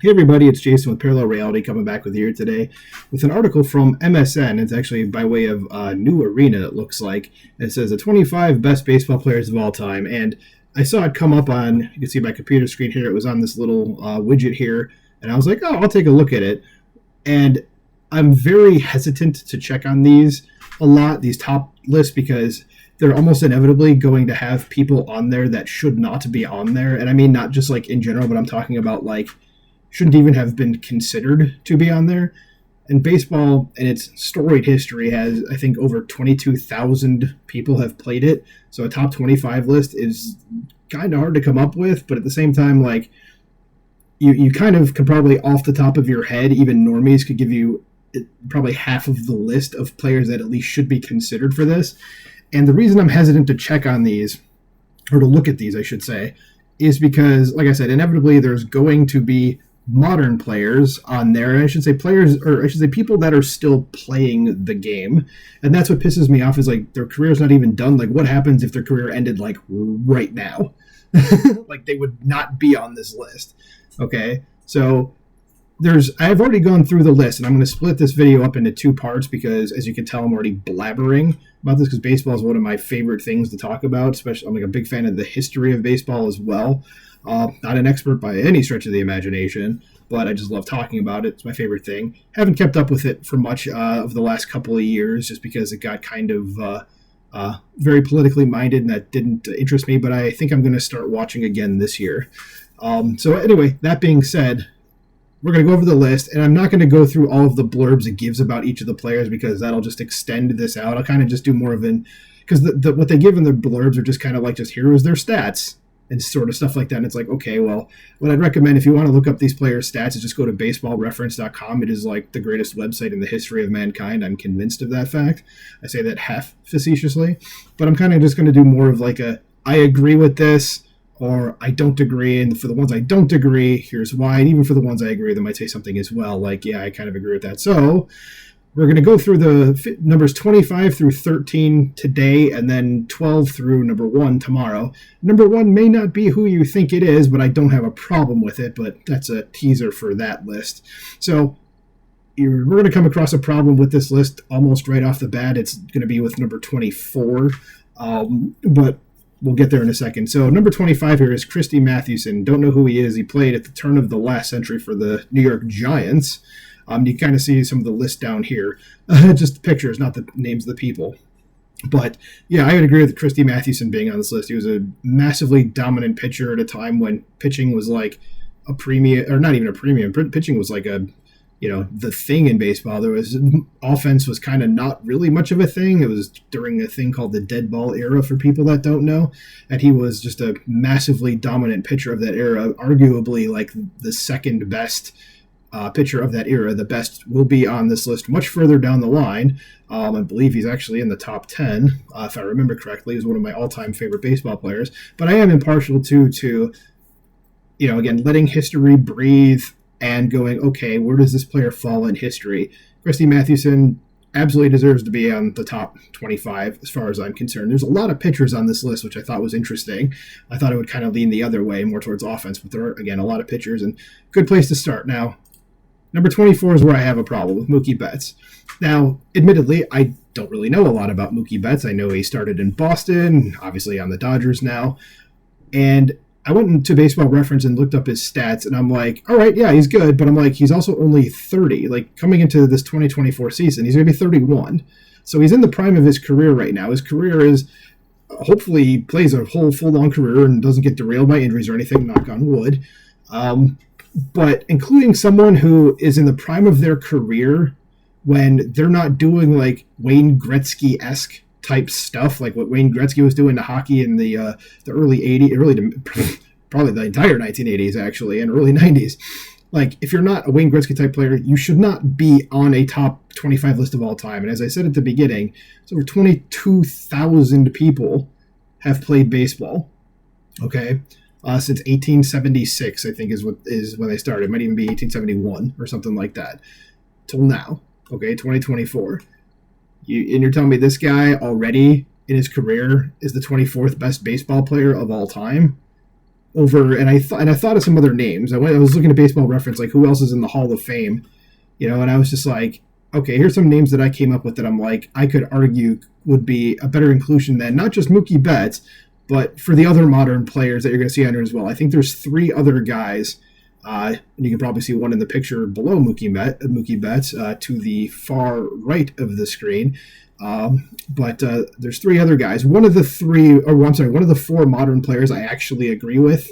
Hey everybody, it's Jason with Parallel Reality coming back with you today with an article from MSN. It's actually by way of New Arena, it looks like. It says the 25 best baseball players of all time. And I saw it come up on, you can see my computer screen here, it was on this little widget here. And I was like, oh, I'll take a look at it. And I'm very hesitant to check on these a lot, these top lists, because they're almost inevitably going to have people on there that should not be on there. And I mean, not just like in general, but I'm talking about like, shouldn't even have been considered to be on there. And baseball, in its storied history, has, I think, over 22,000 people have played it. So a top 25 list is kind of hard to come up with, but at the same time, like, you kind of can probably, off the top of your head, even normies could give you probably half of the list of players that at least should be considered for this. And the reason I'm hesitant to check on these, or to look at these, I should say, is because, like I said, inevitably there's going to be modern players on there, and I should say players, or I should say people that are still playing the game, and that's what pisses me off, is like their career's not even done. Like, what happens if their career ended like right now? Like, they would not be on this list. Okay, so I've already gone through the list, and I'm going to split this video up into two parts because, as you can tell, I'm already blabbering about this because baseball is one of my favorite things to talk about. Especially, I'm like a big fan of the history of baseball as well. Not an expert by any stretch of the imagination, but I just love talking about it. It's my favorite thing. Haven't kept up with it for much of the last couple of years just because it got kind of very politically minded, and that didn't interest me, but I think I'm going to start watching again this year. So anyway, that being said, we're going to go over the list, and I'm not going to go through all of the blurbs it gives about each of the players because that'll just extend this out. I'll kind of just do more of because what they give in the blurbs are just kind of like, just here is their stats and sort of stuff like that. And it's like, okay, well, what I'd recommend if you want to look up these players' stats is just go to baseballreference.com. It is like the greatest website in the history of mankind. I'm convinced of that fact. I say that half facetiously, but I'm kind of just going to do more of like I agree with this, or I don't agree, and for the ones I don't agree, here's why. And even for the ones I agree, they might say something as well, like, yeah, I kind of agree with that. So we're going to go through the numbers 25 through 13 today, and then 12 through number 1 tomorrow. Number 1 may not be who you think it is, but I don't have a problem with it, but that's a teaser for that list. So we're going to come across a problem with this list almost right off the bat. It's going to be with number 24, but we'll get there in a second. So number 25 here is Christy Mathewson. Don't know who he is. He played at the turn of the last century for the New York Giants. You kind of see some of the list down here. Just the pictures, not the names of the people. But, yeah, I would agree with Christy Mathewson being on this list. He was a massively dominant pitcher at a time when pitching was like a premium, or not even a premium. Pitching was like the thing in baseball. Offense was kind of not really much of a thing. It was during a thing called the dead ball era for people that don't know. And he was just a massively dominant pitcher of that era, arguably like the second best pitcher of that era. The best will be on this list much further down the line. I believe he's actually in the top 10, if I remember correctly. He's one of my all-time favorite baseball players. But I am impartial to again, letting history breathe and going, okay, where does this player fall in history? Christy Mathewson absolutely deserves to be on the top 25 as far as I'm concerned. There's a lot of pitchers on this list, which I thought was interesting. I thought it would kind of lean the other way, more towards offense, but there are, again, a lot of pitchers, and good place to start. Now, number 24 is where I have a problem with Mookie Betts. Now, admittedly, I don't really know a lot about Mookie Betts. I know he started in Boston, obviously on the Dodgers now, and I went into Baseball Reference and looked up his stats, and I'm like, all right, yeah, he's good, but I'm like, he's also only 30. Like, coming into this 2024 season, he's going to be 31. So he's in the prime of his career right now. His career is, hopefully he plays a whole full-on career and doesn't get derailed by injuries or anything, knock on wood. But including someone who is in the prime of their career when they're not doing, like, Wayne Gretzky-esque type stuff, like what Wayne Gretzky was doing to hockey in the early 80s, probably the entire 1980s actually, and early 90s. Like, if you're not a Wayne Gretzky type player, you should not be on a top 25 list of all time. And as I said at the beginning, it's over 22,000 people have played baseball. Okay, since 1876, I think is when they started. It might even be 1871 or something like that. Till now, okay, 2024. And you're telling me this guy already in his career is the 24th best baseball player of all time? over, and I thought of some other names. I was looking at Baseball Reference, like who else is in the Hall of Fame, and I was just like, okay, here's some names that I came up with that I'm like, I could argue would be a better inclusion than not just Mookie Betts, but for the other modern players that you're going to see on here as well. I think there's 3 other guys, and you can probably see one in the picture below Mookie Betts to the far right of the screen. But there's 3 other guys. One of the 4 modern players I actually agree with,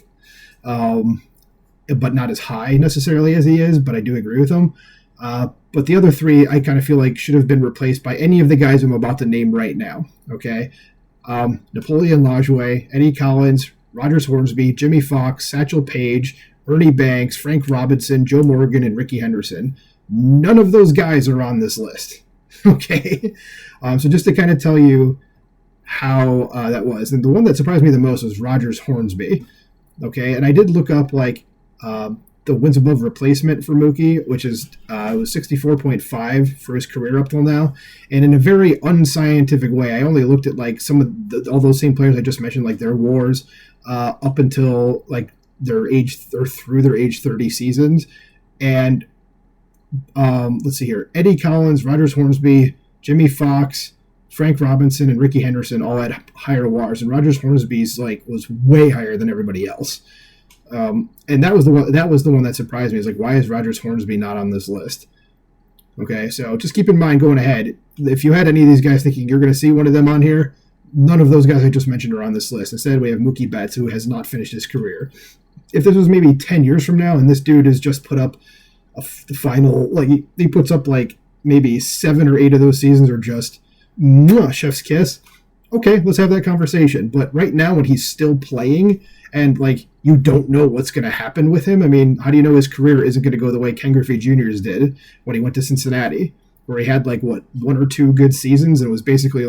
but not as high necessarily as he is, but I do agree with him. But the other 3, I kind of feel like should have been replaced by any of the guys I'm about to name right now. Okay, Napoleon Lajoie, Eddie Collins, Rogers Hornsby, Jimmy Fox, Satchel Paige, Ernie Banks, Frank Robinson, Joe Morgan, and Ricky Henderson. None of those guys are on this list. Okay, so just to kind of tell you how that was, and the one that surprised me the most was Rogers Hornsby. Okay, and I did look up the wins above replacement for Mookie, which is it was 64.5 for his career up till now, and in a very unscientific way, I only looked at like some of all those same players I just mentioned, like their WARs up until like their age or through their age 30 seasons, and let's see here, Eddie Collins, Rogers Hornsby, Jimmy Fox, Frank Robinson, and Ricky Henderson all had higher WARs, and Rogers Hornsby's was way higher than everybody else. And that was the one that surprised me. It's like, why is Rogers Hornsby not on this list? Okay, so just keep in mind going ahead, if you had any of these guys thinking you're going to see one of them on here, none of those guys I just mentioned are on this list. Instead, we have Mookie Betts, who has not finished his career. If this was maybe 10 years from now and this dude has just put up the final, he puts up maybe 7 or 8 of those seasons are just chef's kiss, okay, let's have that conversation. But right now, when he's still playing and you don't know what's going to happen with him, I mean, how do you know his career isn't going to go the way Ken Griffey Jr.'s did when he went to Cincinnati, where he had 1 or 2 good seasons and was basically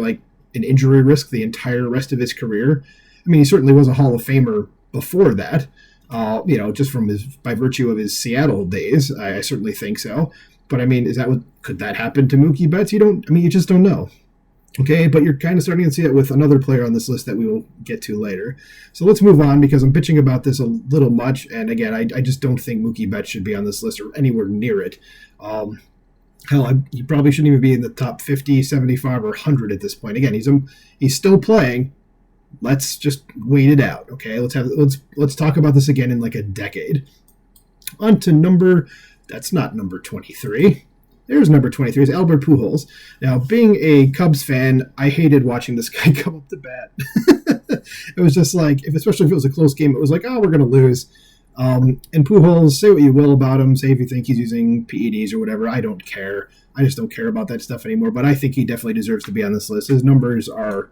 an injury risk the entire rest of his career? I mean, he certainly was a Hall of Famer before that, just by virtue of his Seattle days. I certainly think so. But I mean, could that happen to Mookie Betts? You just don't know. Okay, but you're kind of starting to see it with another player on this list that we will get to later. So let's move on, because I'm bitching about this a little much. And again, I just don't think Mookie Betts should be on this list or anywhere near it. Hell, he probably shouldn't even be in the top 50, 75, or 100 at this point. Again, he's still playing. Let's just wait it out. Okay, let's talk about this again in a decade. On to that's not number 23. There's number 23, is Albert Pujols. Now, being a Cubs fan, I hated watching this guy come up to bat. It was just especially if it was a close game, it was we're going to lose. And Pujols, say what you will about him, say if you think he's using PEDs or whatever, I don't care. I just don't care about that stuff anymore, but I think he definitely deserves to be on this list. His numbers are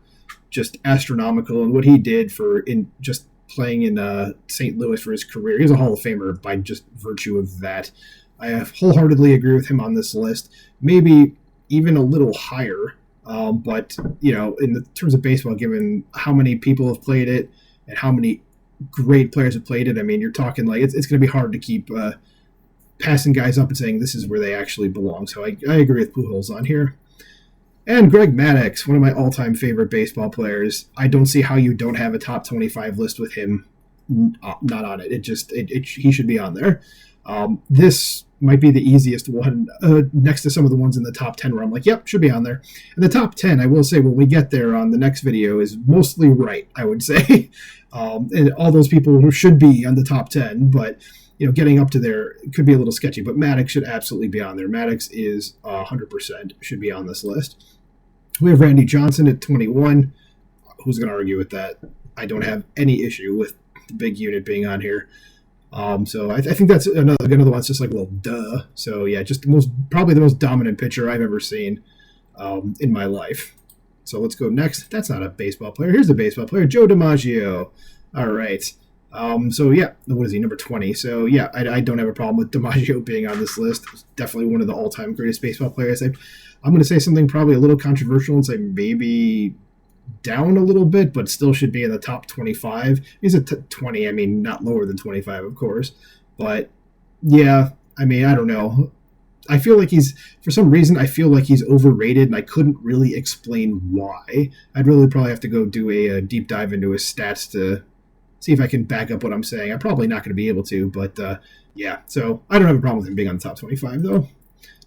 just astronomical, and what he did in just playing in St. Louis for his career, he's a Hall of Famer by just virtue of that. I wholeheartedly agree with him on this list, maybe even a little higher. But, in the terms of baseball, given how many people have played it and how many great players have played it, I mean, you're talking it's going to be hard to keep passing guys up and saying this is where they actually belong. So I agree with Pujols on here. And Greg Maddux, one of my all-time favorite baseball players. I don't see how you don't have a top 25 list with him not on it. He should be on there. This might be the easiest one next to some of the ones in the top 10 where I'm like, yep, should be on there. And the top 10, I will say, when we get there on the next video, is mostly right, I would say. And all those people who should be on the top 10, but getting up to there could be a little sketchy. But Maddux should absolutely be on there. Maddux is 100% should be on this list. We have Randy Johnson at 21. Who's going to argue with that? I don't have any issue with the big unit being on here. So I think that's another one. It's just well, duh. So yeah, just probably the most dominant pitcher I've ever seen in my life. So let's go next. That's not a baseball player. Here's a baseball player, Joe DiMaggio. All right. So yeah, what is he, number 20? So yeah, I don't have a problem with DiMaggio being on this list. Definitely one of the all-time greatest baseball players. I'm going to say something probably a little controversial and say maybe down a little bit, but still should be in the top 25. He's at 20. I mean, not lower than 25, of course. But yeah, I mean, I don't know. I feel like for some reason, I feel like he's overrated, and I couldn't really explain why. I'd really probably have to go do a deep dive into his stats to see if I can back up what I'm saying. I'm probably not going to be able to, but yeah. So I don't have a problem with him being on the top 25, though.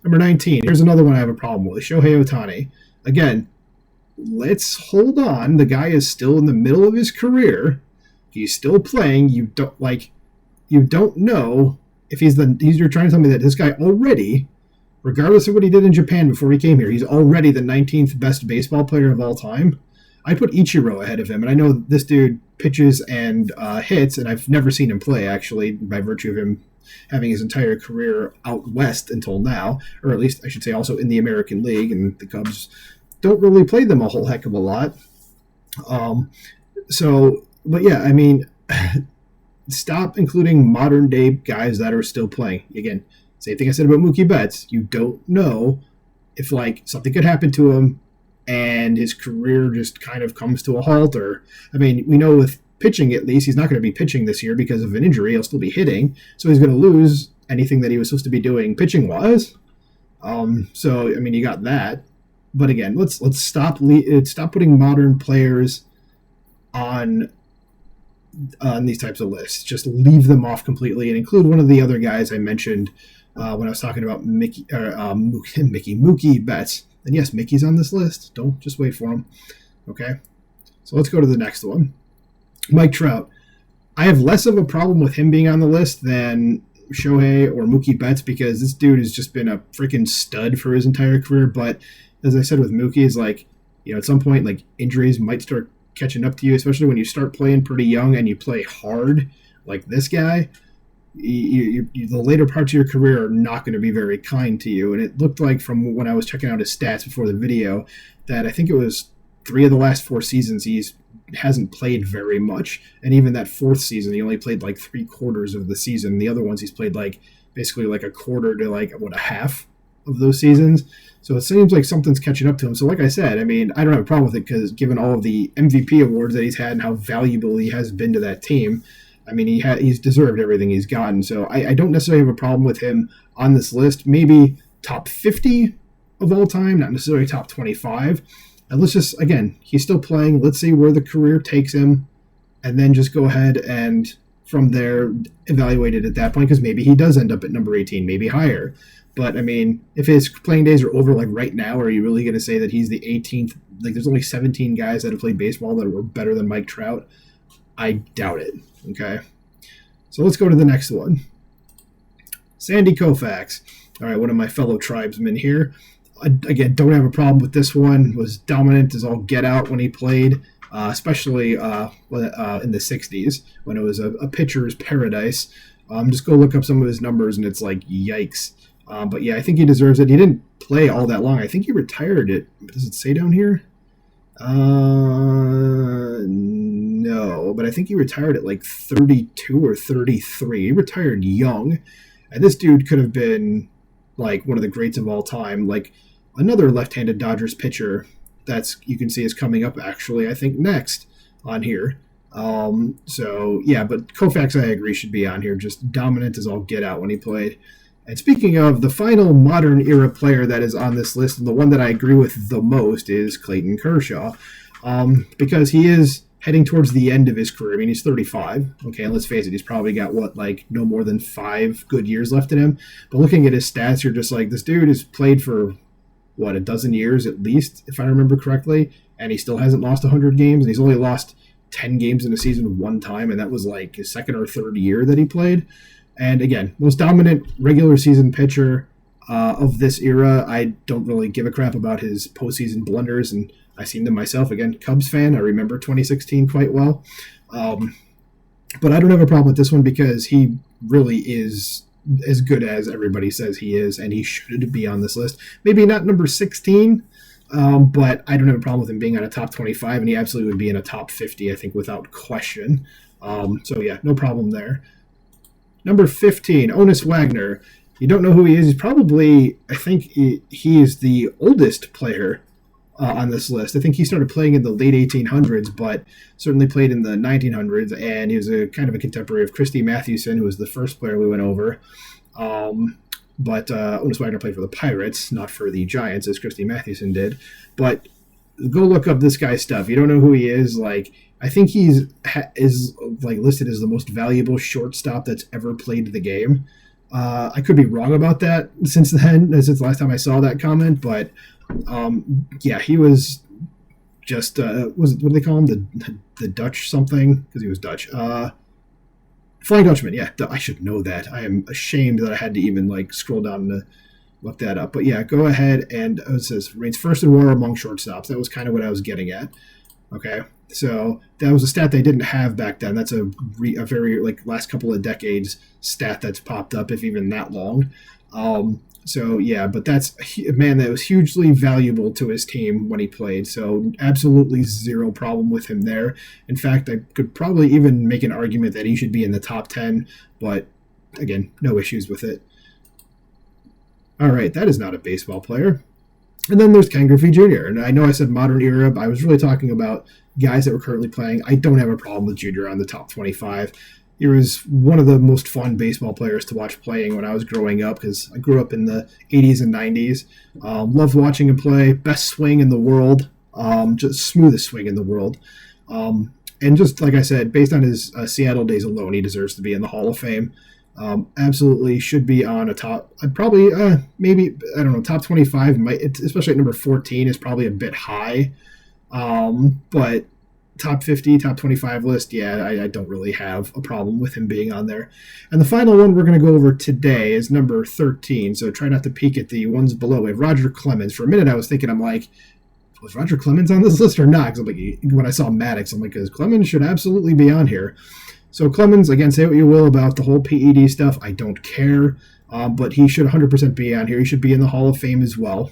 Number 19. Here's another one I have a problem with. Shohei Ohtani. Again, let's hold on. The guy is still in the middle of his career. He's still playing. You don't know if you're trying to tell me that this guy already, regardless of what he did in Japan before he came here, he's already the 19th best baseball player of all time. I put Ichiro ahead of him, and I know this dude pitches and hits, and I've never seen him play, actually, by virtue of him having his entire career out west until now, or at least I should say also in the American League, and the Cubs don't really play them a whole heck of a lot. But yeah, I mean, stop including modern day guys that are still playing. Again, same thing I said about Mookie Betts. You don't know if like something could happen to him and his career just kind of comes to a halt. Or, I mean, we know with pitching at least, he's not going to be pitching this year because of an injury. He'll still be hitting, so he's going to lose anything that he was supposed to be doing pitching wise. So I mean, you got that. But again, let's stop putting modern players on these types of lists. Just leave them off completely and include one of the other guys I mentioned when I was talking about Mookie Betts. And yes, Mickey's on this list. Don't just wait for him. Okay, so let's go to the next one. Mike Trout. I have less of a problem with him being on the list than Shohei or Mookie Betts because this dude has just been a freaking stud for his entire career. But as I said with Mookie, is like, at some point, like, injuries might start catching up to you, especially when you start playing pretty young and you play hard like this guy. The later parts of your career are not going to be very kind to you. And it looked like from when I was checking out his stats before the video that I think it was 3 of the last 4 seasons he hasn't played very much. And even that 4th season, he only played like 3/4 of the season. The other ones he's played like basically like a quarter to like a half of those seasons. So it seems like something's catching up to him. So like I said, I mean, I don't have a problem with it because given all of the MVP awards that he's had and how valuable he has been to that team, I mean, he's deserved everything he's gotten. So I don't necessarily have a problem with him on this list. Maybe top 50 of all time, not necessarily top 25. And let's just, again, he's still playing. Let's see where the career takes him. And then just go ahead and from there evaluate it at that point because maybe he does end up at number 18, maybe higher. But, I mean, if his playing days are over, like right now, are you really going to say that he's the 18th? Like, there's only 17 guys that have played baseball that were better than Mike Trout. I doubt it. Okay. So let's go to the next one. Sandy Koufax. All right, one of my fellow tribesmen here. Again, don't have a problem with this one. Was dominant as all get out when he played, especially in the 60s when it was a pitcher's paradise. Just go look up some of his numbers, and it's like, yikes. But yeah, I think he deserves it. He didn't play all that long. I think he retired it. Does it say down here? No, but I think he retired at like 32 or 33. He retired young. And this dude could have been like one of the greats of all time. Like another left-handed Dodgers pitcher that's you can see is coming up actually, I think next on here. So yeah, but Koufax, I agree, should be on here. Just dominant as all get out when he played. And speaking of the final modern era player that is on this list, and the one that I agree with the most is Clayton Kershaw, because he is heading towards the end of his career. I mean, he's 35. Okay, and let's face it, he's probably got no more than 5 good years left in him. But looking at his stats, you're just like, this dude has played for a dozen years at least, if I remember correctly, and he still hasn't lost 100 games, and he's only lost 10 games in a season one time, and that was like his 2nd or 3rd year that he played. And again, most dominant regular season pitcher of this era. I don't really give a crap about his postseason blunders, and I've seen them myself. Again, Cubs fan, I remember 2016 quite well. But I don't have a problem with this one because he really is as good as everybody says he is, and he should be on this list. Maybe not number 16, but I don't have a problem with him being on a top 25, and he absolutely would be in a top 50, I think, without question. So yeah, no problem there. Number 15, Honus Wagner. You don't know who he is. He's probably, I think he is the oldest player on this list. I think he started playing in the late 1800s, but certainly played in the 1900s, and he was a kind of a contemporary of Christy Mathewson, who was the first player we went over. But Honus Wagner played for the Pirates, not for the Giants, as Christy Mathewson did. But go look up this guy's stuff. You don't know who he is. Like, I think he's is like listed as the most valuable shortstop that's ever played the game. I could be wrong about that since the last time I saw that comment, but yeah, he was just what do they call him, the Dutch something, because he was Dutch. Flying Dutchman, yeah, I should know that. I am ashamed that I had to even like scroll down to look that up. But yeah, go ahead and it says reigns first in WAR among shortstops. That was kind of what I was getting at. Okay, so that was a stat they didn't have back then. That's a very like last couple of decades stat that's popped up, if even that long. So yeah, but that's a man that was hugely valuable to his team when he played. So absolutely zero problem with him there. In fact, I could probably even make an argument that he should be in the top 10, but again, no issues with it. All right, that is not a baseball player. And then there's Ken Griffey Jr. And I know I said modern era, but I was really talking about guys that were currently playing. I don't have a problem with Jr. on the top 25. He was one of the most fun baseball players to watch playing when I was growing up, because I grew up in the 80s and 90s. Loved watching him play. Best swing in the world. Just smoothest swing in the world. And just like I said, based on his Seattle days alone, he deserves to be in the Hall of Fame. Absolutely should be on a top. I'd probably maybe, I don't know, top 25 might, especially at number 14 is probably a bit high. But top 50, top 25 list, yeah, I don't really have a problem with him being on there. And the final one we're going to go over today is number 13. So try not to peek at the ones below. We have Roger Clemens. For a minute, I was thinking, I'm like, was Roger Clemens on this list or not? Because like, when I saw Maddox, I'm like, because Clemens should absolutely be on here. So Clemens, again, say what you will about the whole PED stuff. I don't care. But he should 100% be on here. He should be in the Hall of Fame as well.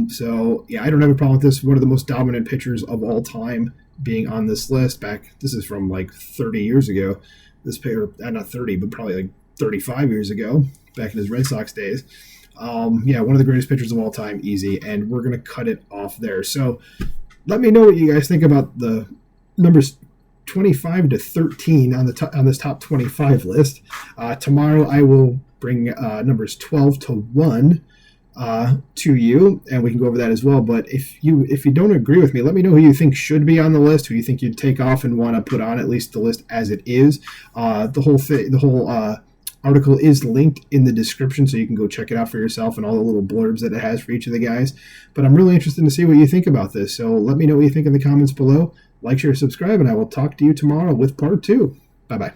So, yeah, I don't have a problem with this. One of the most dominant pitchers of all time being on this list. This is from like 30 years ago. This player, not 30, but probably like 35 years ago, back in his Red Sox days. Yeah, one of the greatest pitchers of all time, easy. And we're going to cut it off there. So let me know what you guys think about the numbers 25 to 13 on this top 25 list. Tomorrow I will bring numbers 12 to 1 to you, and we can go over that as well. But if you don't agree with me, let me know who you think should be on the list, who you think you'd take off and want to put on at least the list as it is. The whole article is linked in the description, so you can go check it out for yourself and all the little blurbs that it has for each of the guys. But I'm really interested to see what you think about this, so let me know what you think in the comments below. Like, share, subscribe, and I will talk to you tomorrow with part 2. Bye-bye.